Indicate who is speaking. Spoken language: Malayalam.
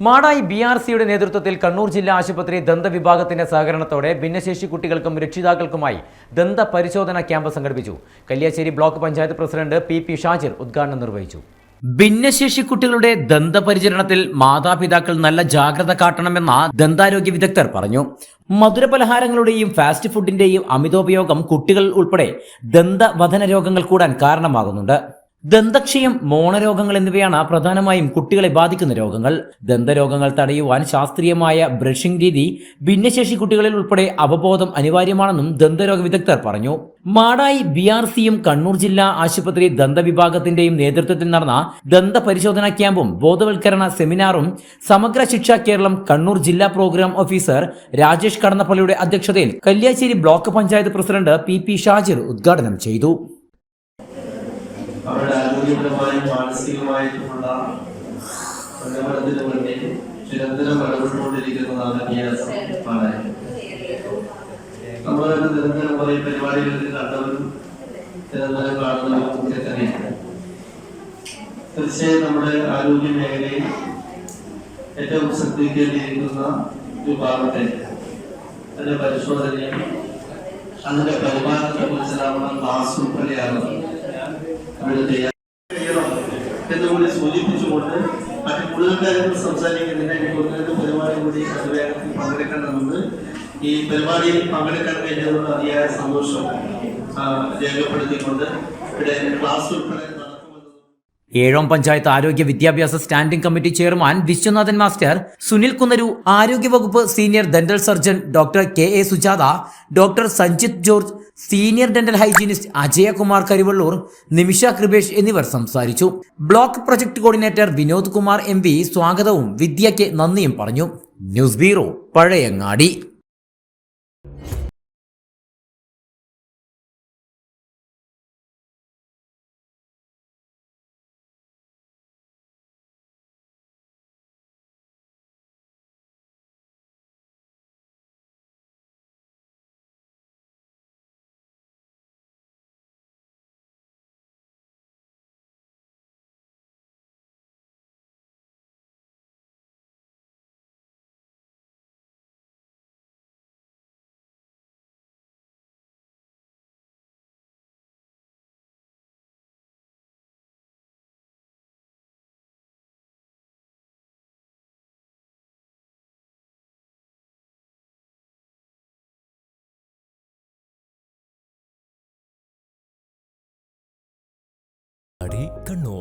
Speaker 1: മാടായി BRCയുടെ നേതൃത്വത്തിൽ കണ്ണൂർ ജില്ലാ ആശുപത്രി ദന്തവിഭാഗത്തിന്റെ സഹകരണത്തോടെ ഭിന്നശേഷി കുട്ടികൾക്കും രക്ഷിതാക്കൾക്കുമായി ദന്ത പരിശോധന ക്യാമ്പ് സംഘടിപ്പിച്ചു. Kalliasseri block panchayat president PP Shajir ഉദ്ഘാടനം നിർവഹിച്ചു. ഭിന്നശേഷി കുട്ടികളുടെ ദന്തപരിചരണത്തിൽ മാതാപിതാക്കൾ നല്ല ജാഗ്രത കാട്ടണമെന്ന ദന്താരോഗ്യ വിദഗ്ധർ പറഞ്ഞു. മധുരപലഹാരങ്ങളുടെയും ഫാസ്റ്റ് ഫുഡിന്റെയും അമിതോപയോഗം കുട്ടികൾ ഉൾപ്പെടെ ദന്തവധന രോഗങ്ങൾ കൂടാൻ കാരണമാകുന്നുണ്ട്. ദന്തക്ഷയം, മോണരോഗങ്ങൾ എന്നിവയാണ് പ്രധാനമായും കുട്ടികളെ ബാധിക്കുന്ന രോഗങ്ങൾ. ദന്തരോഗങ്ങൾ തടയുവാൻ ശാസ്ത്രീയമായ ബ്രഷിംഗ് രീതി ഭിന്നശേഷി കുട്ടികളിൽ ഉൾപ്പെടെ അവബോധം അനിവാര്യമാണെന്നും ദന്തരോഗ വിദഗ്ധർ പറഞ്ഞു. മാടായി BRCയും കണ്ണൂർ ജില്ലാ ആശുപത്രി ദന്തവിഭാഗത്തിന്റെയും നേതൃത്വത്തിൽ നടന്ന ദന്ത പരിശോധനാ ക്യാമ്പും ബോധവൽക്കരണ സെമിനാറും സമഗ്ര ശിക്ഷ കേരളം കണ്ണൂർ ജില്ലാ പ്രോഗ്രാം ഓഫീസർ രാജേഷ് കടന്നപ്പള്ളിയുടെ അധ്യക്ഷതയിൽ Kalliasseri block panchayat president PP Shajir ഉദ്ഘാടനം ചെയ്തു.
Speaker 2: അവരുടെ ആരോഗ്യപരമായും മാനസികമായിട്ടുമുള്ള ഉന്നമനത്തിന് വേണ്ടി നിരന്തരം ഇടപെട്ടുകൊണ്ടിരിക്കുന്നതാണ് BRC. നമ്മൾ നിരന്തരം കുറെ പരിപാടികളിൽ കണ്ടവരും നിരന്തരം കാണുന്നവരും ഒക്കെ തന്നെയാണ്. തീർച്ചയായും നമ്മുടെ ആരോഗ്യ മേഖലയിൽ ഏറ്റവും ശ്രദ്ധിക്കേണ്ടിയിരിക്കുന്ന വിഭാഗത്തെ അതിന്റെ പരിശോധനയും അതിന്റെ പരിപാലനത്തെ കുറിച്ചുള്ള ക്ലാസ് ഉൾപ്പെടെയാണ് എന്നുകൂടി സൂചിപ്പിച്ചുകൊണ്ട് മറ്റു കൂടുതൽ കാര്യങ്ങൾ സംസാരിക്കുന്നതിന് എനിക്ക് പരിപാടി കൂടി അതിവേഗത്തിൽ പങ്കെടുക്കേണ്ടതുണ്ട്. ഈ പരിപാടിയിൽ പങ്കെടുക്കാൻ കഴിഞ്ഞതുകൊണ്ട് അതിയായ സന്തോഷം രേഖപ്പെടുത്തിക്കൊണ്ട് ഇവിടെ ക്ലാസ് ഉൾപ്പെടെ
Speaker 1: ഏഴോം പഞ്ചായത്ത് ആരോഗ്യ വിദ്യാഭ്യാസ standing committee chairman Viswanathan master, Sunil Kunnaru, ആരോഗ്യവകുപ്പ് senior dental surgeon doctor KA Sujatha, doctor Sanjith George, senior dental hygienist Ajayakumar Karuvallur, Nimisha Kripesh എന്നിവർ സംസാരിച്ചു. Block project coordinator Vinod Kumar MV സ്വാഗതവും വിദ്യയ്ക്ക് നന്ദിയും പറഞ്ഞു. News bureau, Pazhayangadi.
Speaker 3: കണ്ണൂർ.